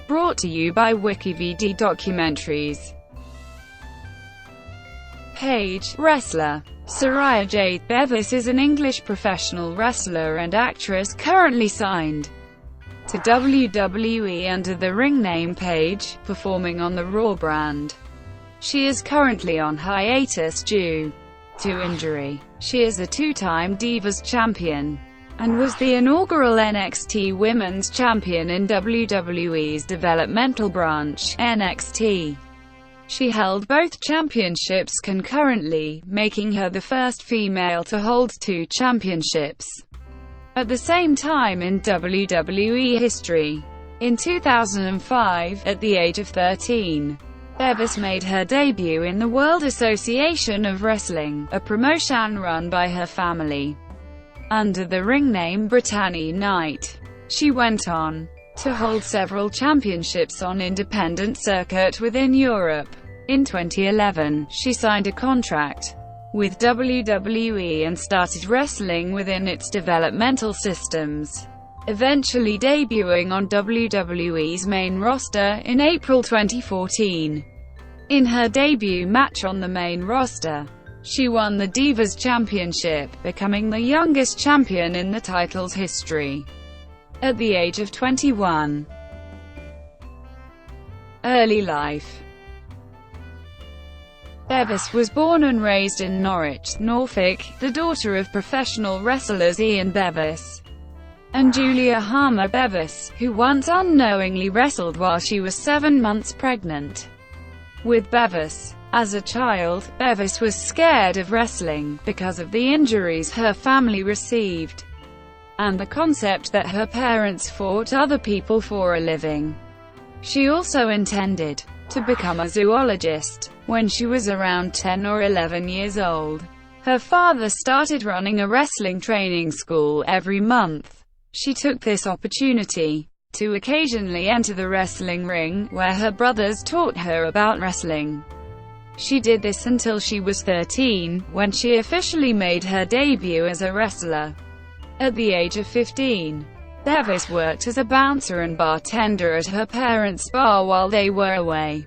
Brought to you by WikiVD Documentaries. Paige, wrestler. Saraya-Jade Bevis is an English professional wrestler and actress currently signed to WWE under the ring name Paige, performing on the Raw brand. She is currently on hiatus due to injury. She is a two-time Divas Champion and was the inaugural NXT Women's Champion in WWE's developmental branch, NXT. She held both championships concurrently, making her the first female to hold two championships at the same time in WWE history. In 2005, at the age of 13, Bevis made her debut in the World Association of Wrestling, a promotion run by her family under the ring name Britani Knight. She went on to hold several championships on independent circuit within Europe. In 2011, she signed a contract with WWE and started wrestling within its developmental systems, eventually debuting on WWE's main roster in April 2014. In her debut match on the main roster, she won the Divas Championship, becoming the youngest champion in the title's history at the age of 21. Early life. Bevis was born and raised in Norwich, Norfolk, the daughter of professional wrestlers Ian Bevis and Julia Harmer Bevis, who once unknowingly wrestled while she was 7 months pregnant with Bevis. As a child, Bevis was scared of wrestling, because of the injuries her family received, and the concept that her parents fought other people for a living. She also intended to become a zoologist. When she was around 10 or 11 years old, her father started running a wrestling training school every month. She took this opportunity to occasionally enter the wrestling ring, where her brothers taught her about wrestling. She did this until she was 13, when she officially made her debut as a wrestler. At the age of 15, Bevis worked as a bouncer and bartender at her parents' bar while they were away.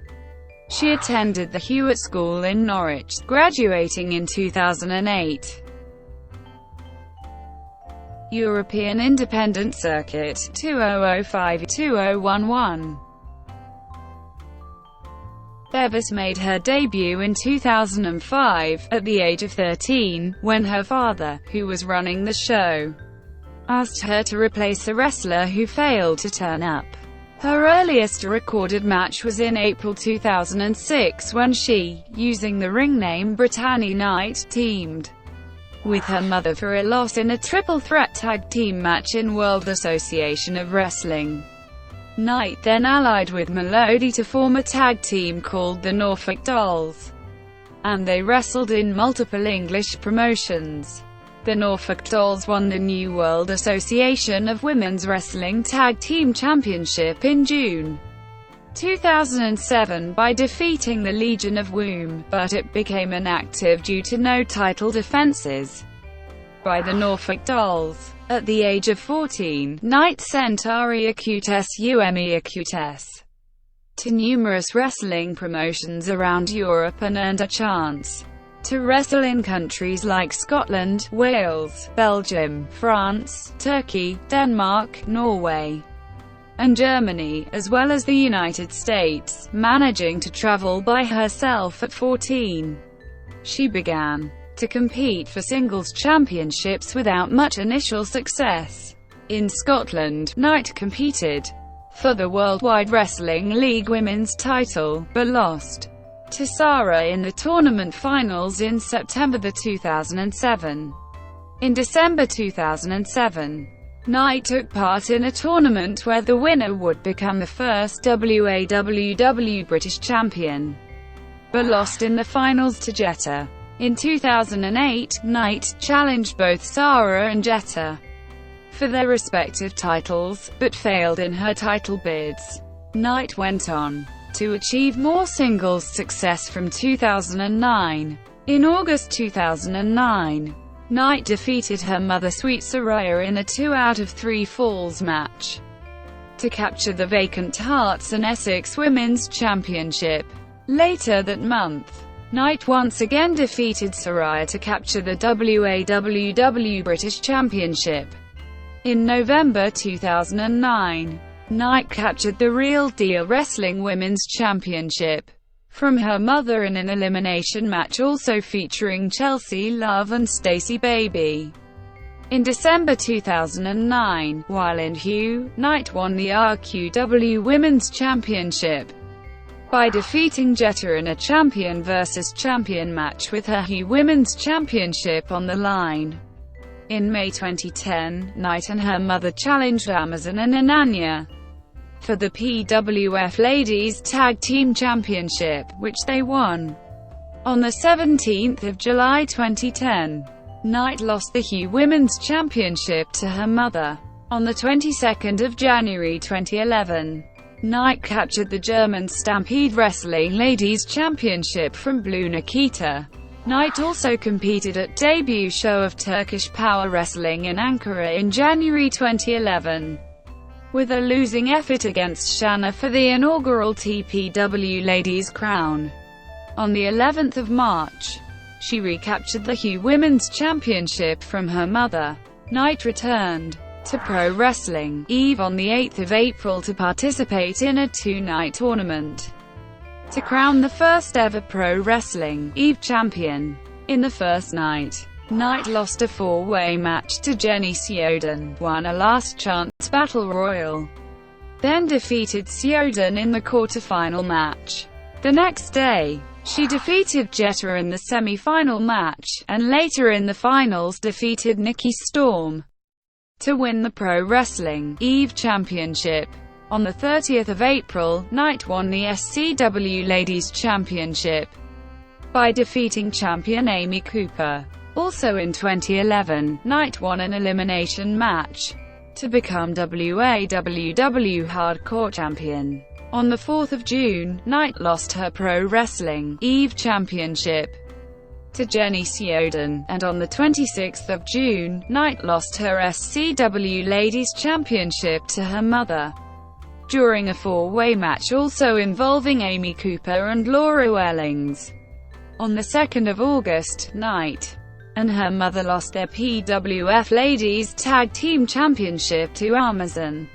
She attended the Hewitt School in Norwich, graduating in 2008. European Independent Circuit, 2005-2011. Bevis made her debut in 2005, at the age of 13, when her father, who was running the show, asked her to replace a wrestler who failed to turn up. Her earliest recorded match was in April 2006 when she, using the ring name Britani Knight, teamed with her mother for a loss in a triple threat tag team match in World Association of Wrestling. Knight then allied with Melody to form a tag team called the Norfolk Dolls, and they wrestled in multiple English promotions. The Norfolk Dolls won the new World Association of Women's Wrestling Tag Team Championship in June 2007 by defeating the Legion of Woom, but it became inactive due to no title defenses by the Norfolk Dolls. At the age of 14, Knight sent Saraya-Jade to numerous wrestling promotions around Europe and earned a chance to wrestle in countries like Scotland, Wales, Belgium, France, Turkey, Denmark, Norway, and Germany, as well as the United States, managing to travel by herself at 14. She began to compete for singles championships without much initial success. In Scotland, Knight competed for the Worldwide Wrestling League Women's title, but lost to Sarah in the tournament finals in September 2007. In December 2007, Knight took part in a tournament where the winner would become the first WAWW British Champion, but lost in the finals to Jetta. In 2008, Knight challenged both Sarah and Jetta for their respective titles, but failed in her title bids. Knight went on to achieve more singles success from 2009. In August 2009, Knight defeated her mother Sweet Saraya in a 2 out of 3 falls match. to capture the vacant Hearts and Essex Women's Championship. Later that month, Knight once again defeated Saraya to capture the WWE British Championship. In November 2009, Knight captured the Real Deal Wrestling Women's Championship from her mother in an elimination match also featuring Chelsea Love and Stacey Baby. In December 2009, while in Hugh, Knight won the RQW Women's Championship by defeating Jetta in a champion versus champion match with her Hugh Women's Championship on the line. In May 2010, Knight and her mother challenged Amazon and Ananya for the PWF Ladies Tag Team Championship, which they won. On the 17th of July 2010, Knight lost the Hugh Women's Championship to her mother. On the 22nd of January 2011, Knight captured the German Stampede Wrestling Ladies Championship from Blue Nikita. Knight also competed at debut show of Turkish Power Wrestling in Ankara in January 2011, with a losing effort against Shana for the inaugural TPW Ladies Crown. On the 11th of March, she recaptured the Hugh Women's Championship from her mother. Knight returned to Pro Wrestling Eve on the 8th of April to participate in a two-night tournament to crown the first ever Pro Wrestling Eve champion. In the first night, Knight lost a four-way match to Jenny Sioden, won a last-chance battle royal, then defeated Sioden in the quarter-final match. The next day, she defeated Jetta in the semi-final match, and later in the finals defeated Nikki Storm to win the Pro Wrestling Eve Championship. On the 30th of April, Knight won the SCW Ladies Championship by defeating champion Amy Cooper. Also in 2011, Knight won an elimination match to become WAWW Hardcore Champion. On the 4th of June, Knight lost her Pro Wrestling Eve Championship to Jenny Sioden, and on the 26th of June, Knight lost her SCW Ladies Championship to her mother during a four-way match also involving Amy Cooper and Laura Wellings. On the 2nd of August, Knight and her mother lost their PWF Ladies Tag Team Championship to Amazon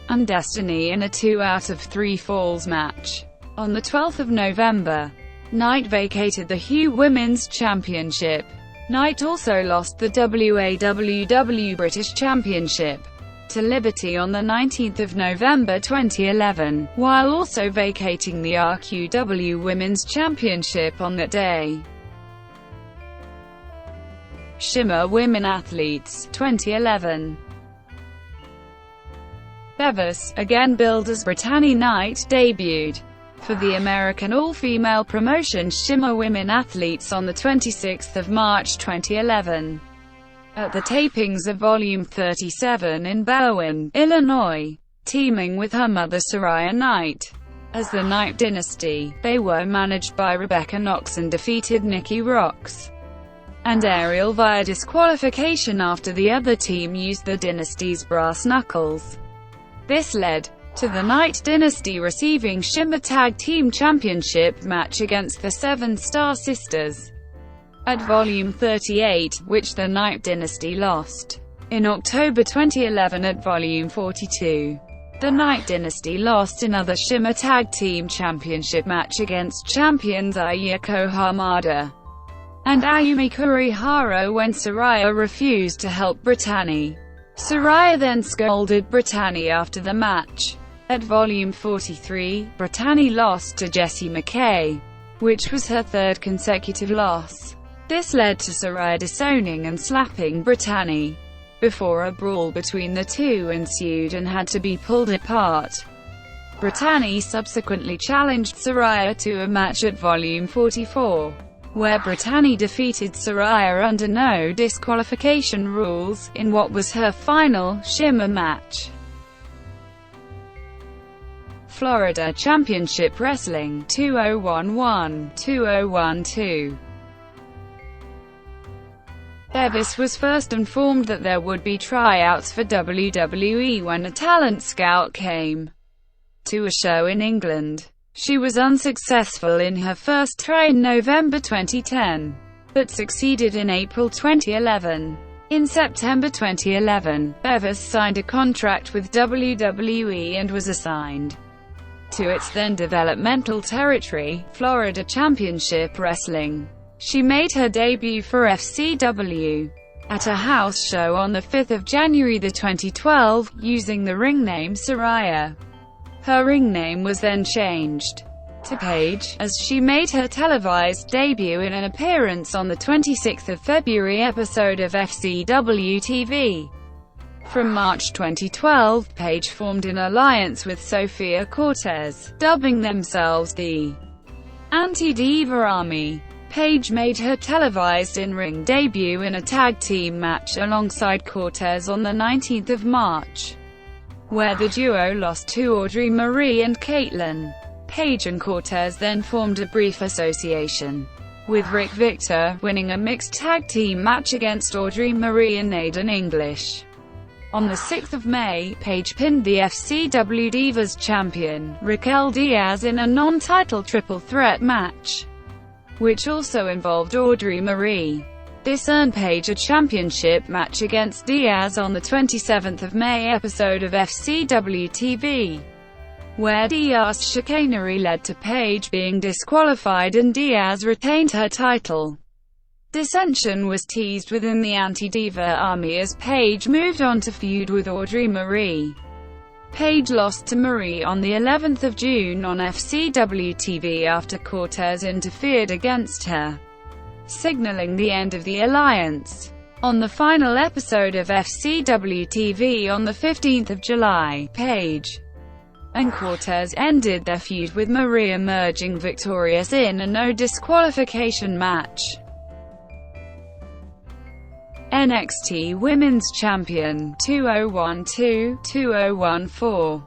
and Destiny in a 2-out-of-3 falls match. On the 12th of November, Knight vacated the Hugh Women's Championship. Knight also lost the WAWW British Championship to Liberty on the 19th of November 2011, while also vacating the RQW Women's Championship on that day. Shimmer Women Athletes, 2011. Bevis, again billed as Britani Knight, debuted for the American all-female promotion Shimmer Women Athletes on the 26th of March 2011. At the tapings of Volume 37 in Berwyn, Illinois, teaming with her mother Saraya-Knight as the Knight Dynasty, they were managed by Rebecca Knox and defeated Nikki Rocks and Ariel via disqualification after the other team used the Dynasty's brass knuckles. This led to the Knight Dynasty receiving Shimmer Tag Team Championship match against the Seven Star Sisters at Volume 38, which the Knight Dynasty lost. In October 2011 at Volume 42, the Knight Dynasty lost another Shimmer Tag Team Championship match against champions Ayako Hamada and Ayumi Kurihara when Saraya refused to help Britani. Saraya then scolded Britani after the match. At Volume 43, Britani lost to Jessie McKay, which was her third consecutive loss. This led to Saraya disowning and slapping Britani, before a brawl between the two ensued and had to be pulled apart. Britani subsequently challenged Saraya to a match at Volume 44, where Britani defeated Saraya under no disqualification rules, in what was her final Shimmer match. Florida Championship Wrestling, 2011-2012. Bevis was first informed that there would be tryouts for WWE when a talent scout came to a show in England. She was unsuccessful in her first try in November 2010, but succeeded in April 2011. In September 2011, Bevis signed a contract with WWE and was assigned to its then developmental territory, Florida Championship Wrestling. She made her debut for FCW at a house show on 5 January 2012, using the ring name Saraya. Her ring name was then changed to Paige, as she made her televised debut in an appearance on the 26th of February episode of FCW TV. From March 2012, Paige formed an alliance with Sofia Cortez, dubbing themselves the Anti-Diva Army. Paige made her televised in-ring debut in a tag team match alongside Cortez on the 19th of March, where the duo lost to Audrey Marie and Caitlin. Paige and Cortez then formed a brief association with Rick Victor, winning a mixed tag team match against Audrey Marie and Aiden English. On the 6th of May, Paige pinned the FCW Divas Champion, Raquel Diaz, in a non-title triple threat match, which also involved Audrey Marie. This earned Paige a championship match against Diaz on the 27th of May episode of FCW TV, where Diaz's chicanery led to Paige being disqualified and Diaz retained her title. Dissension was teased within the Anti-Diva Army as Paige moved on to feud with Audrey Marie. Paige lost to Marie on the 11th of June on FCW TV after Cortez interfered against her, signaling the end of the alliance. On the final episode of FCW TV on the 15th of July, Paige and Cortez ended their feud with Marie emerging victorious in a no disqualification match. NXT Women's Champion 2012-2014.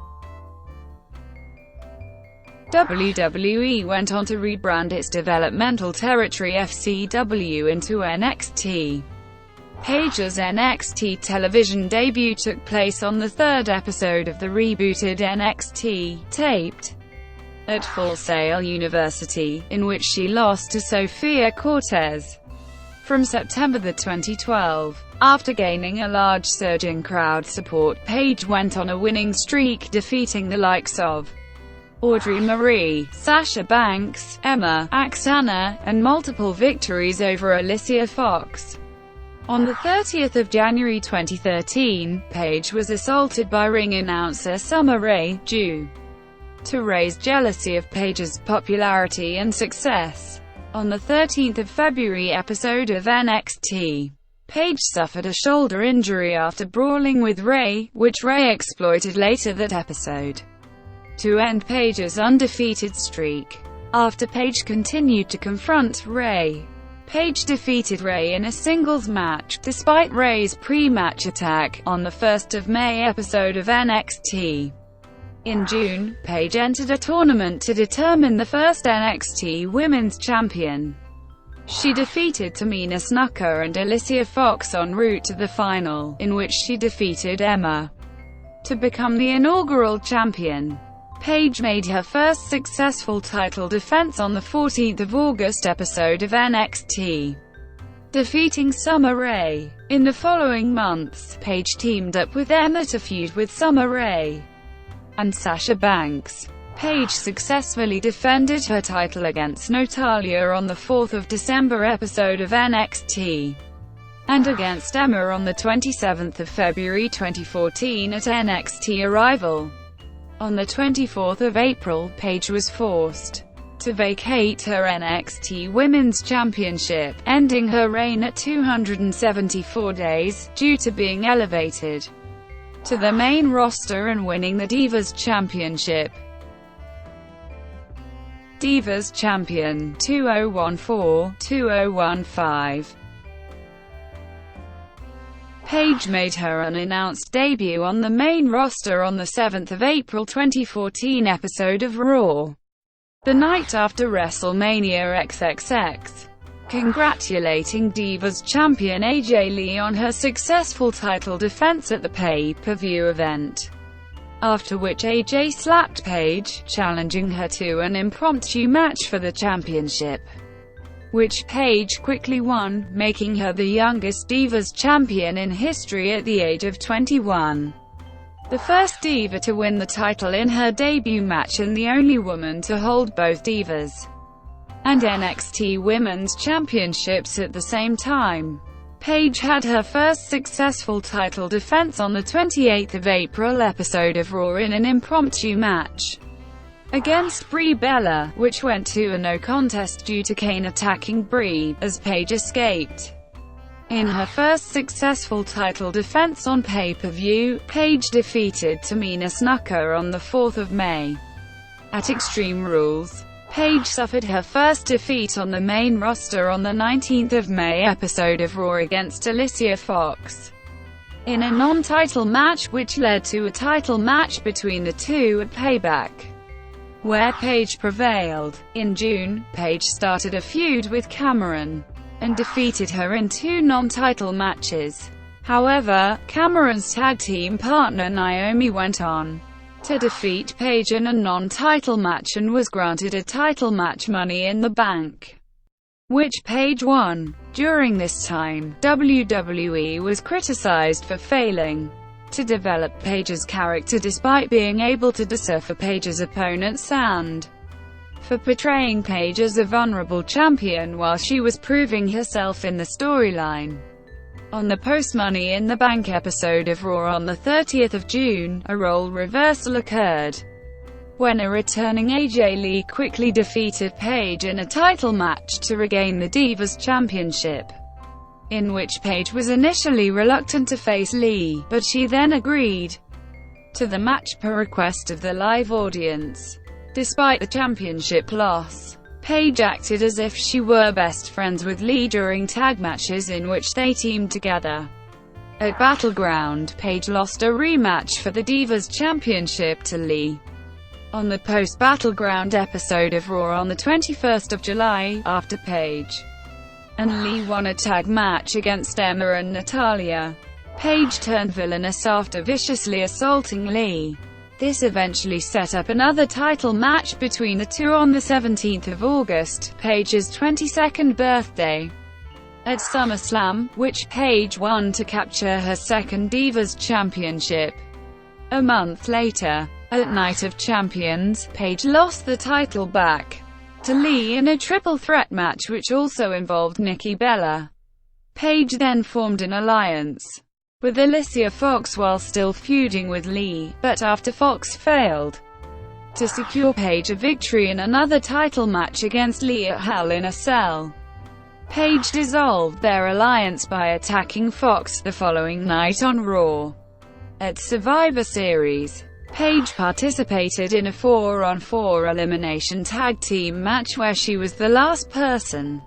WWE went on to rebrand its developmental territory FCW into NXT. Paige's NXT television debut took place on the third episode of the rebooted NXT, taped at Full Sail University, in which she lost to Sofia Cortez. From September 2012, after gaining a large surge in crowd support, Paige went on a winning streak, defeating the likes of Audrey Marie, Sasha Banks, Emma, Aksana, and multiple victories over Alicia Fox. On the 30th of January 2013, Paige was assaulted by ring announcer Summer Rae, due to Rae's jealousy of Paige's popularity and success. On the 13th of February episode of NXT, Paige suffered a shoulder injury after brawling with Rae, which Rae exploited later that episode to end Paige's undefeated streak. After Paige continued to confront Rae, Paige defeated Rae in a singles match, despite Rae's pre-match attack, on the 1st of May episode of NXT. In June, Paige entered a tournament to determine the first NXT Women's Champion. She defeated Tamina Snuka and Alicia Fox en route to the final, in which she defeated Emma to become the inaugural champion. Paige made her first successful title defense on the 14th of August episode of NXT, defeating Summer Rae. In the following months, Paige teamed up with Emma to feud with Summer Rae and Sasha Banks. Paige successfully defended her title against Natalya on the 4th of December episode of NXT, and against Emma on the 27th of February 2014 at NXT Arrival. On the 24th of April, Paige was forced to vacate her NXT Women's Championship, ending her reign at 274 days, due to being elevated to the main roster and winning the Divas Championship. Divas Champion 2014-2015. Paige made her unannounced debut on the main roster on the 7th of April 2014 episode of Raw, the night after WrestleMania XXX. congratulating Divas Champion AJ Lee on her successful title defense at the pay-per-view event. After which AJ slapped Paige, challenging her to an impromptu match for the championship, which Paige quickly won, making her the youngest Divas Champion in history at the age of 21. The first Diva to win the title in her debut match and the only woman to hold both Divas and NXT Women's Championships at the same time. Paige had her first successful title defense on the 28th of April episode of Raw in an impromptu match against Brie Bella, which went to a no contest due to Kane attacking Brie, as Paige escaped. In her first successful title defense on pay-per-view, Paige defeated Tamina Snuka on the 4th of May. At Extreme Rules, Paige suffered her first defeat on the main roster on the 19th of May episode of Raw against Alicia Fox, in a non-title match, which led to a title match between the two at Payback, where Paige prevailed. In June, Paige started a feud with Cameron and defeated her in 2 non-title matches. However, Cameron's tag team partner Naomi went on to defeat Paige in a non-title match and was granted a title match, Money in the Bank, which Paige won. During this time, WWE was criticized for failing to develop Paige's character despite being able to decipher Paige's opponents and for portraying Paige as a vulnerable champion while she was proving herself in the storyline. On the post-Money in the Bank episode of Raw on the 30th of June, a role reversal occurred, when a returning AJ Lee quickly defeated Paige in a title match to regain the Divas Championship, in which Paige was initially reluctant to face Lee, but she then agreed to the match per request of the live audience. Despite the championship loss, Paige acted as if she were best friends with Lee during tag matches in which they teamed together. At Battleground, Paige lost a rematch for the Divas Championship to Lee on the post-Battleground episode of Raw on the 21st of July, after Paige and Lee won a tag match against Emma and Natalya. Paige turned villainous after viciously assaulting Lee. This eventually set up another title match between the two on the 17th of August, Paige's 22nd birthday, at SummerSlam, which Paige won to capture her second Divas Championship. A month later, at Night of Champions, Paige lost the title back to Lee in a triple threat match which also involved Nikki Bella. Paige then formed an alliance with Alicia Fox while still feuding with Lee, but after Fox failed to secure Paige a victory in another title match against Lee at Hell in a Cell, Paige dissolved their alliance by attacking Fox the following night on Raw. At Survivor Series, Paige participated in a 4-on-4 elimination tag team match where she was the last person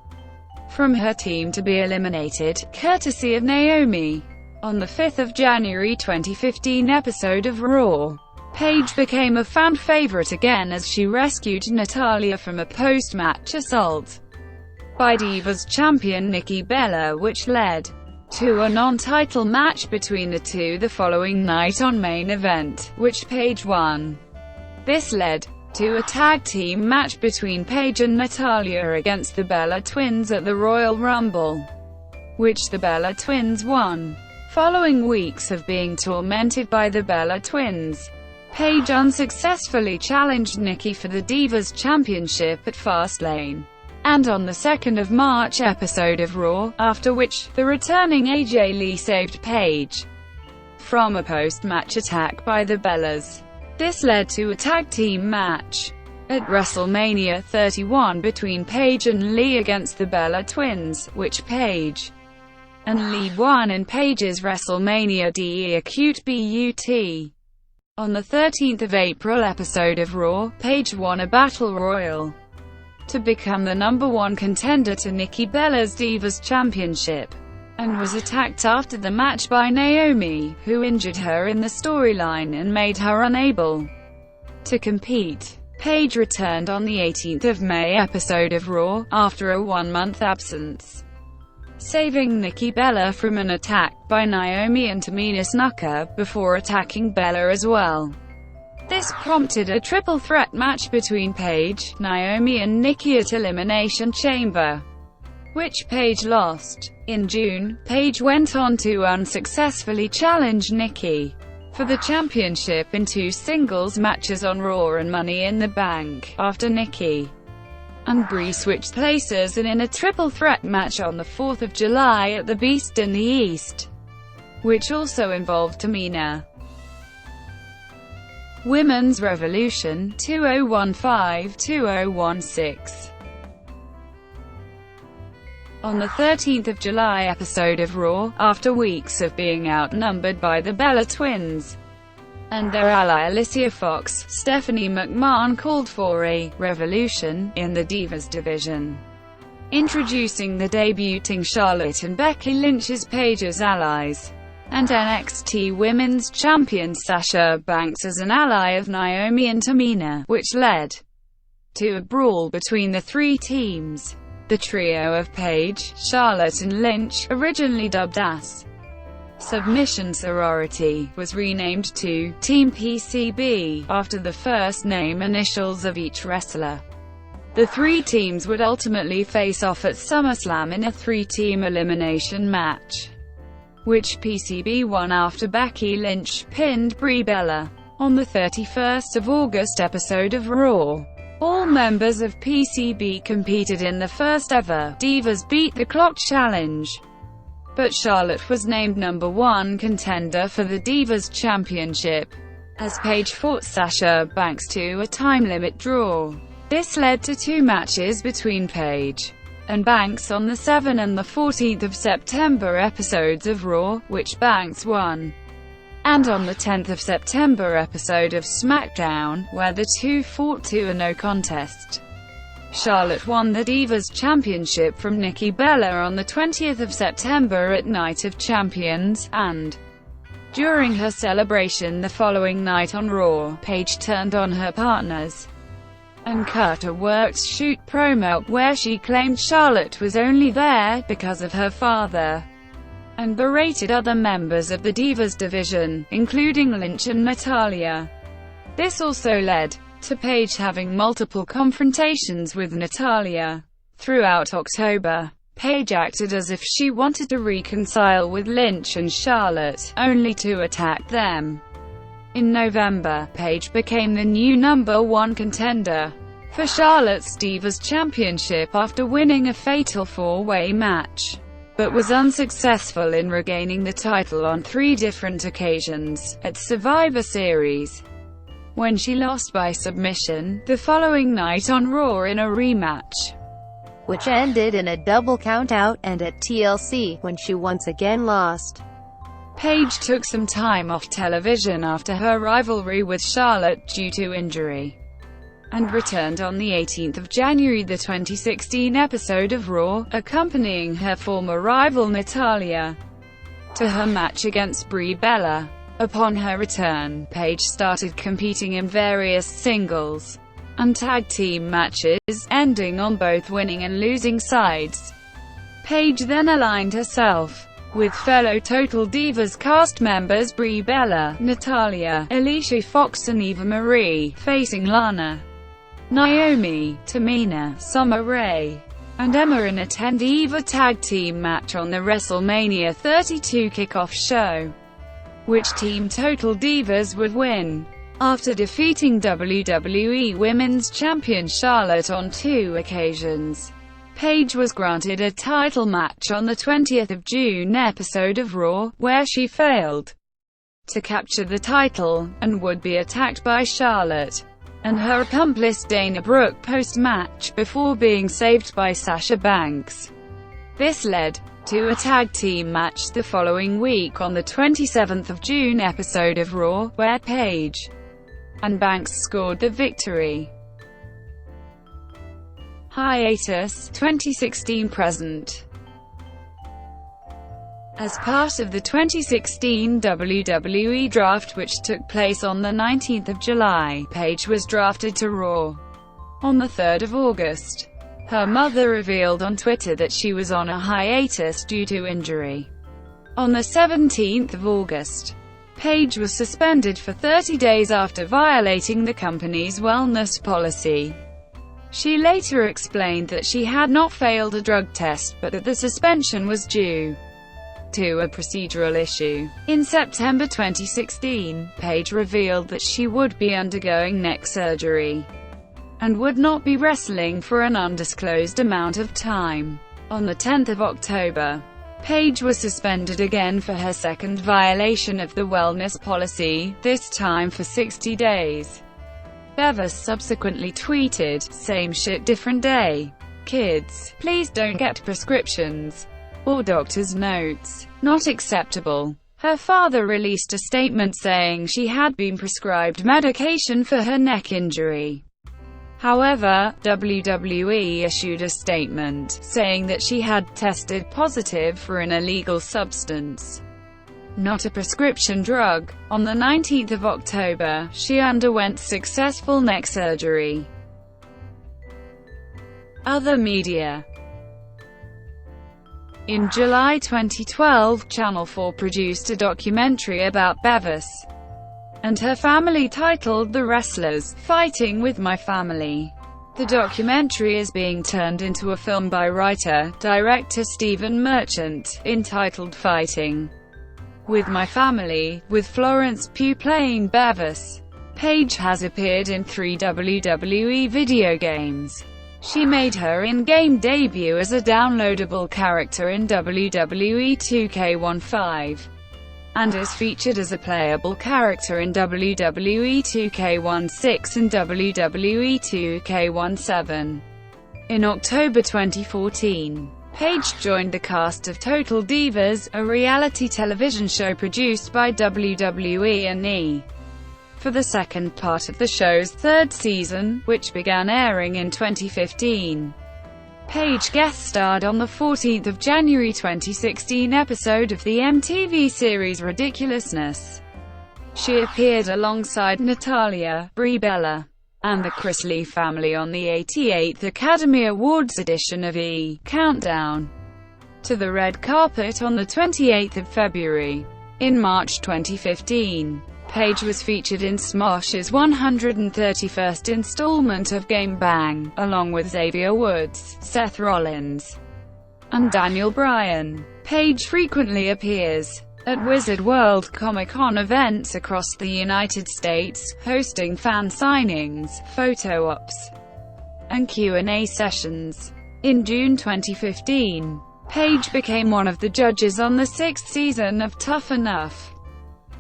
from her team to be eliminated, courtesy of Naomi. On the 5th of January 2015 episode of Raw, Paige became a fan favorite again as she rescued Natalya from a post-match assault by Divas champion Nikki Bella, which led to a non-title match between the two the following night on Main Event, which Paige won. This led to a tag team match between Paige and Natalya against the Bella Twins at the Royal Rumble, which the Bella Twins won. Following weeks of being tormented by the Bella Twins, Paige unsuccessfully challenged Nikki for the Divas Championship at Fastlane, and on the 2nd of March episode of Raw, after which, the returning AJ Lee saved Paige from a post-match attack by the Bellas. This led to a tag team match at WrestleMania 31 between Paige and Lee against the Bella Twins, which Paige and Lee won in Paige's WrestleMania DE Acute BUT. On the 13th of April episode of Raw, Paige won a Battle Royal to become the #1 contender to Nikki Bella's Divas Championship, and was attacked after the match by Naomi, who injured her in the storyline and made her unable to compete. Paige returned on the 18th of May episode of Raw, after a one-month absence, saving Nikki Bella from an attack by Naomi, and Tamina Snuka, before attacking Bella as well. This prompted a triple threat match between Paige, Naomi and Nikki at Elimination Chamber, which Paige lost. In June, Paige went on to unsuccessfully challenge Nikki for the championship in two singles matches on Raw and Money in the Bank, after Nikki and Brie switched places and in a triple threat match on the 4th of July at the Beast in the East, which also involved Tamina. Women's Revolution, 2015-2016. On the 13th of July episode of Raw, after weeks of being outnumbered by the Bella Twins and their ally Alicia Fox, Stephanie McMahon called for a revolution in the Divas division, introducing the debuting Charlotte and Becky Lynch as Paige's allies, and NXT Women's Champion Sasha Banks as an ally of Naomi and Tamina, which led to a brawl between the three teams. The trio of Paige, Charlotte and Lynch, originally dubbed as Submission Sorority, was renamed to Team PCB, after the first name initials of each wrestler. The three teams would ultimately face off at SummerSlam in a three-team elimination match, which PCB won after Becky Lynch pinned Brie Bella. On the 31st of August episode of Raw, all members of PCB competed in the first ever Divas Beat the Clock Challenge, but Charlotte was named #1 contender for the Divas Championship, as Paige fought Sasha Banks to a time-limit draw. This led to two matches between Paige and Banks on the 7th and the 14th of September episodes of Raw, which Banks won, and on the 10th of September episode of SmackDown, where the two fought to a no contest. Charlotte won the Divas Championship from Nikki Bella on the 20th of September at Night of Champions, and during her celebration the following night on Raw, Paige turned on her partners and cut a worked shoot promo, where she claimed Charlotte was only there because of her father, and berated other members of the Divas division, including Lynch and Natalya. This also led to Paige having multiple confrontations with Natalya. Throughout October, Paige acted as if she wanted to reconcile with Lynch and Charlotte, only to attack them. In November, Paige became the new #1 contender for Charlotte's Divas Championship after winning a fatal four-way match, but was unsuccessful in regaining the title on 3 different occasions, at Survivor Series, when she lost by submission, the following night on Raw in a rematch, which ended in a double countout, and at TLC, when she once again lost. Paige took some time off television after her rivalry with Charlotte due to injury, and returned on the 18th of January the 2016 episode of Raw, accompanying her former rival Natalya to her match against Brie Bella. Upon her return, Paige started competing in various singles and tag team matches, ending on both winning and losing sides. Paige then aligned herself with fellow Total Divas cast members Brie Bella, Natalya, Alicia Fox and Eva Marie, facing Lana, Naomi, Tamina, Summer Rae, and Emma in a 10-diva tag team match on the WrestleMania 32 kickoff show, which Team Total Divas would win. After defeating WWE Women's Champion Charlotte on 2 occasions, Paige was granted a title match on the 20th of June episode of Raw, where she failed to capture the title, and would be attacked by Charlotte and her accomplice Dana Brooke post-match, before being saved by Sasha Banks. This led to a tag team match the following week on the 27th of June episode of Raw, where Paige and Banks scored the victory. Hiatus, 2016–present. As part of the 2016 WWE Draft, which took place on the 19th of July, Paige was drafted to Raw on the 3rd of August. Her mother revealed on Twitter that she was on a hiatus due to injury. On the 17th of August, Paige was suspended for 30 days after violating the company's wellness policy. She later explained that she had not failed a drug test, but that the suspension was due to a procedural issue. In September 2016, Paige revealed that she would be undergoing neck surgery and would not be wrestling for an undisclosed amount of time. On the 10th of October, Paige was suspended again for her second violation of the wellness policy, this time for 60 days. Bevis subsequently tweeted, "Same shit different day. Kids, please don't get prescriptions or doctor's notes. Not acceptable." Her father released a statement saying she had been prescribed medication for her neck injury. However, WWE issued a statement, saying that she had tested positive for an illegal substance, not a prescription drug. On the 19th of October, she underwent successful neck surgery. Other media. In July 2012, Channel 4 produced a documentary about Bevis and her family titled The Wrestlers: Fighting with My Family. The documentary is being turned into a film by writer-director Stephen Merchant, entitled Fighting with My Family, with Florence Pugh playing Bevis. Paige has appeared in 3 WWE video games. She made her in-game debut as a downloadable character in WWE 2K15. And is featured as a playable character in WWE 2K16 and WWE 2K17. In October 2014, Paige joined the cast of Total Divas, a reality television show produced by WWE NXT, for the second part of the show's 3rd season, which began airing in 2015. Paige guest-starred on the 14th of January 2016 episode of the MTV series Ridiculousness. She appeared alongside Natalia, Brie Bella, and the Chris Lee family on the 88th Academy Awards edition of E! Countdown to the Red Carpet on the 28th of February. In March 2015, Paige was featured in Smosh's 131st installment of Game Bang, along with Xavier Woods, Seth Rollins, and Daniel Bryan. Paige frequently appears at Wizard World Comic-Con events across the United States, hosting fan signings, photo ops, and Q&A sessions. In June 2015, Paige became one of the judges on the 6th season of Tough Enough.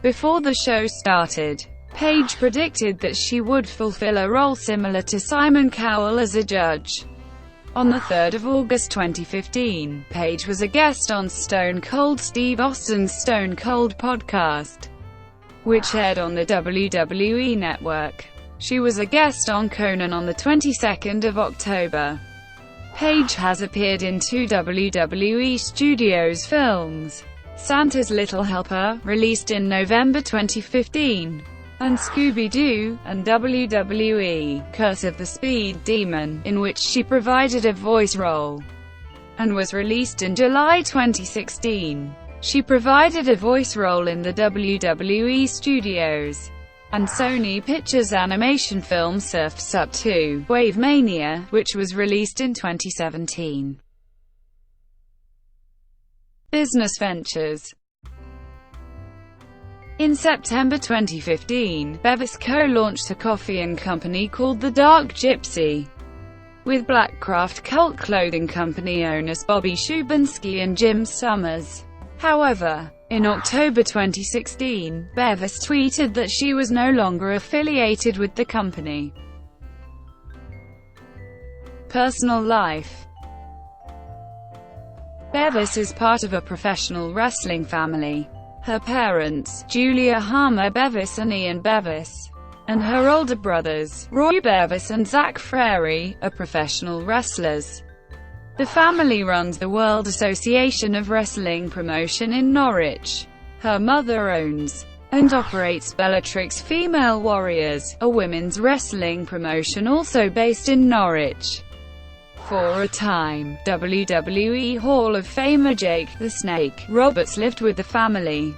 Before the show started, Paige predicted that she would fulfill a role similar to Simon Cowell as a judge. On the 3rd of August 2015, Paige was a guest on Stone Cold Steve Austin's Stone Cold podcast, which aired on the WWE Network. She was a guest on Conan on the 22nd of October. Paige has appeared in 2 WWE Studios films: Santa's Little Helper, released in November 2015, and Scooby-Doo, and WWE Curse of the Speed Demon, in which she provided a voice role, and was released in July 2016. She provided a voice role in the WWE Studios and Sony Pictures animation film Surf's Up 2, Wave Mania, which was released in 2017. Business ventures. In September 2015, Bevis co-launched a coffee and company called The Dark Gypsy with Blackcraft cult clothing company owners Bobby Shubinsky and Jim Summers. However, in October 2016, Bevis tweeted that she was no longer affiliated with the company. Personal life. Bevis is part of a professional wrestling family. Her parents, Julia Harmer Bevis and Ian Bevis, and her older brothers, Roy Bevis and Zach Frary, are professional wrestlers. The family runs the World Association of Wrestling promotion in Norwich. Her mother owns and operates Bellatrix Female Warriors, a women's wrestling promotion also based in Norwich. For a time, WWE Hall of Famer Jake the Snake Roberts lived with the family.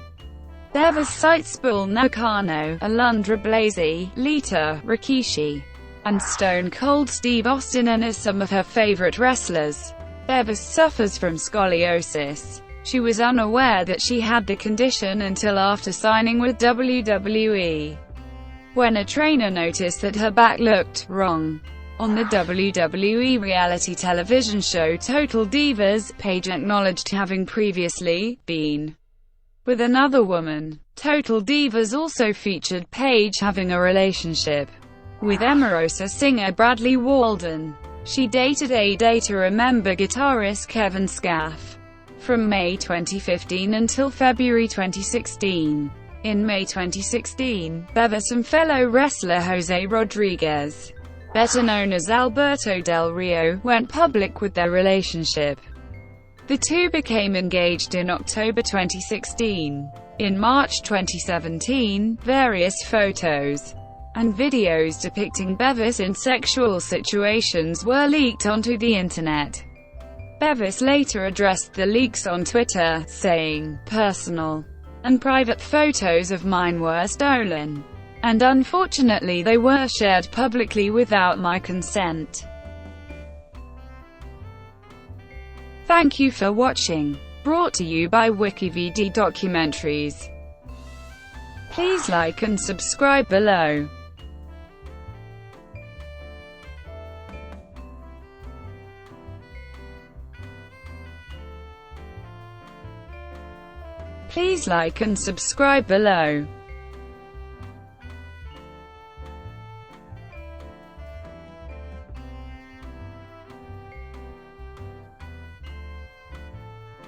Bevis cites Bull Nakano, Alundra Blasey, Lita, Rikishi, and Stone Cold Steve Austin and as some of her favorite wrestlers. Bevis suffers from scoliosis. She was unaware that she had the condition until after signing with WWE, when a trainer noticed that her back looked wrong. On the WWE reality television show Total Divas, Paige acknowledged having previously been with another woman. Total Divas also featured Paige having a relationship with Emarosa singer Bradley Walden. She dated a Data member guitarist Kevin Scaff from May 2015 until February 2016. In May 2016, Bevis and fellow wrestler Jose Rodriguez, better known as Alberto Del Rio, went public with their relationship. The two became engaged in October 2016. In March 2017, various photos and videos depicting Bevis in sexual situations were leaked onto the internet. Bevis later addressed the leaks on Twitter, saying, "Personal and private photos of mine were stolen, and unfortunately they were shared publicly without my consent." Thank you for watching. Brought to you by WikiVD Documentaries. Please like and subscribe below. Please like and subscribe below.